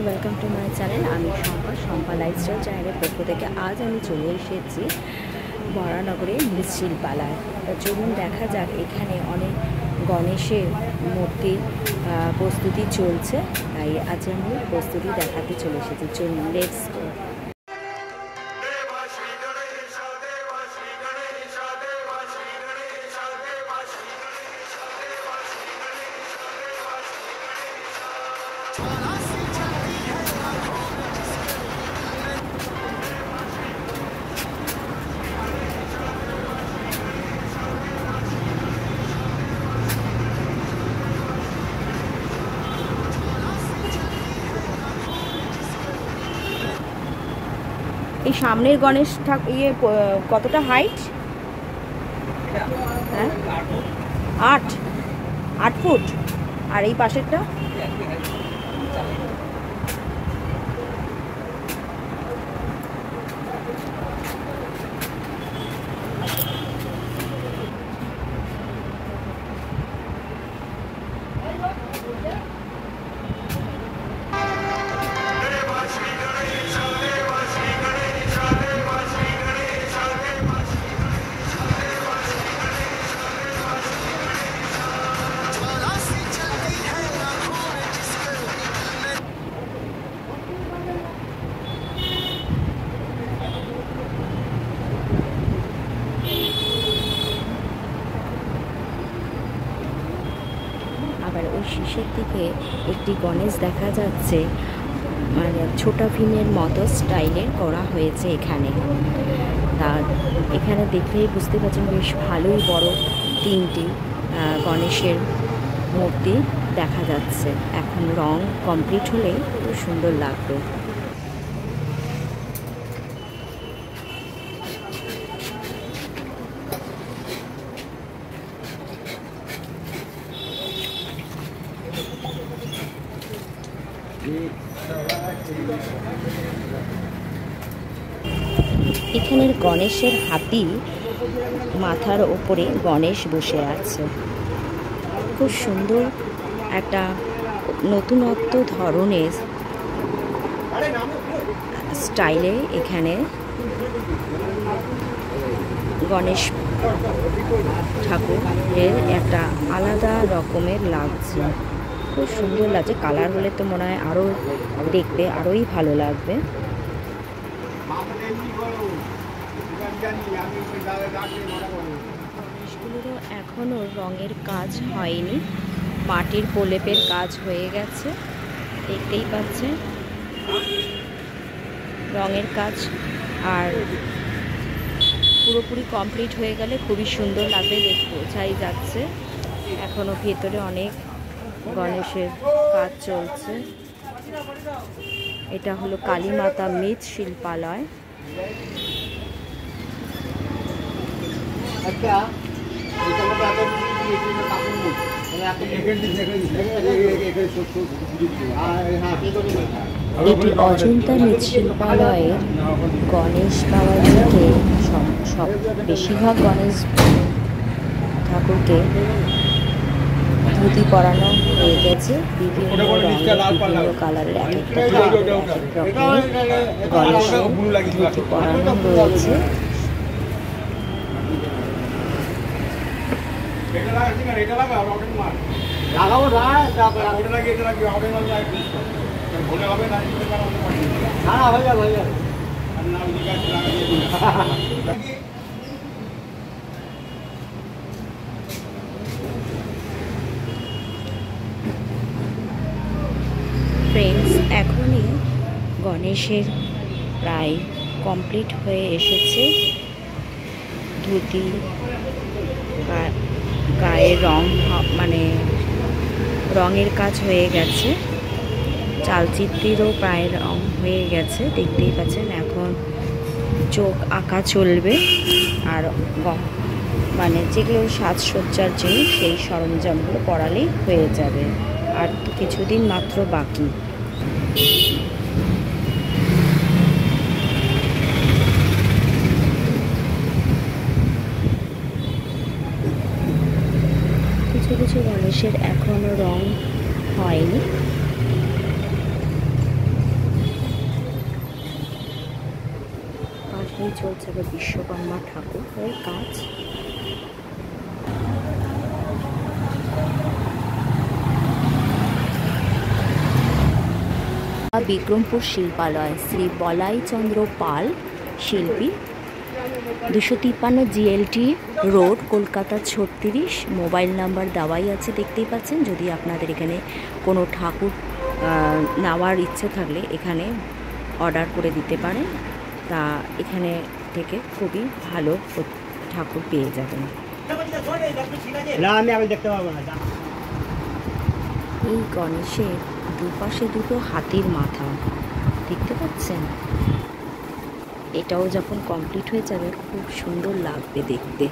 Welcome to my channel. আমি Shampa lifestyle চ্যানেলের পক্ষ থেকে আজ আমি চলে এসেছি বরানগরে মৃৎশিল্পালয়। চলুন দেখা যাক, এখানে অনেক গণেশের মূর্তির প্রস্তুতি চলছে, তাই আজ আমি প্রস্তুতি দেখাতে চলে এসেছি। চলুন লেটস গো। এই সামনের গণেশ ঠাকুর কতটা হাইট? হ্যাঁ, 8 ফুট। আর এই পাশেরটা আবার ওই শীষের দিকে একটি গণেশ দেখা যাচ্ছে, মানে ছোটা ভীমের মতো স্টাইলের করা হয়েছে এখানে। তা এখানে দেখলেই বুঝতে পারছেন বেশ ভালোই বড় 3টি গণেশের মূর্তি দেখা যাচ্ছে। এখন রং কমপ্লিট হলেই খুব সুন্দর লাগবে। এখানের গণেশের হাতি মাথার ওপরে গণেশ বসে আছে। খুব সুন্দর একটা নতুনত্ব ধরনের স্টাইলে এখানে গণেশ ঠাকুরের একটা আলাদা রকমের লাগছে। খুব সুন্দর লাগছে। কালার হলে তো মনে হয় আরও দেখতে আরোই ভালো লাগবে। গণেশগুলোরও এখনও রঙের কাজ হয়নি, মাটির প্রলেপের কাজ হয়ে গেছে। দেখতেই পাচ্ছেন রঙের কাজ, আর পুরোপুরি কমপ্লিট হয়ে গেলে খুবই সুন্দর লাগবে, দেখতে বোঝাই যাচ্ছে। এখনও ভেতরে অনেক গণেশের কাজ চলছে। এটা হলো কালীমাতা মৃৎশিল্পালয়। এটি অজন্তা মৃৎশিল্পালয়ের গণেশ পাওয়া থেকে সব বেশিরভাগ গণেশ ঠাকুরকে ধুতি পরানো হয়ে গেছে। বিভিন্ন রঙের বিভিন্ন কালারের এক একটা গণেশের ধুতি পরানো রয়েছে। ফ্রেন্ডস, এখনই গণেশের প্রায় কমপ্লিট হয়ে এসেছে। ধুতি, গায়ের রং, মানে রঙের কাজ হয়ে গেছে। চালচিত্রেরও প্রায় রং হয়ে গেছে, দেখতেই পাচ্ছেন। এখন চোখ আঁকা চলবে, আর মানে যেগুলো সাজসজ্জার জিনিস সেই সরঞ্জামগুলো পরালেই হয়ে যাবে। আর কিছুদিন মাত্র বাকি। কিছু কিছু গণেশের এখনও রং হয়নি। এই চলছে আবার বিশ্বকর্মা ঠাকুরের কাজ। বিক্রমপুর শিল্পালয়, শ্রী বলাই চন্দ্র পাল শিল্পী, 253 GLT road, Kolkata 36। Mobile number দেওয়াই আছে, দেখতেই পাচ্ছেন। যদি আপনাদের এখানে কোনো ঠাকুর নেওয়ার ইচ্ছে থাকলে এখানে অর্ডার করে দিতে পারেন, তা এখানে থেকে খুবই ভালো ঠাকুর পেয়ে যাবেন। এই গণেশের দুপাশে দুটো হাতির মাথা দেখতে পাচ্ছেন। এটাও যখন কমপ্লিট হয়ে যাবে খুব সুন্দর লাগবে দেখতে।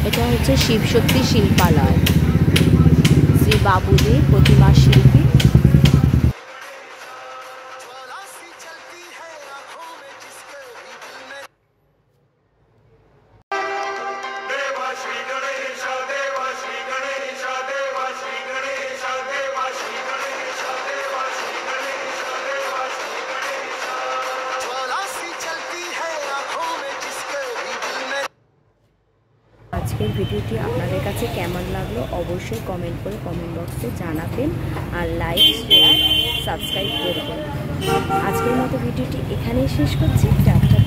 এটা হচ্ছে শিবশক্তি শিল্পালয়, শ্রী বাবুজি প্রতিমা শিল্পী। আজকের ভিডিওটি আপনাদের কাছে কেমন লাগলো অবশ্যই কমেন্ট করে কমেন্ট বক্সে জানাবেন, আর লাইক, শেয়ার, সাবস্ক্রাইব করবেন। আজকের মতো ভিডিওটি এখানেই শেষ করছি। টাটা।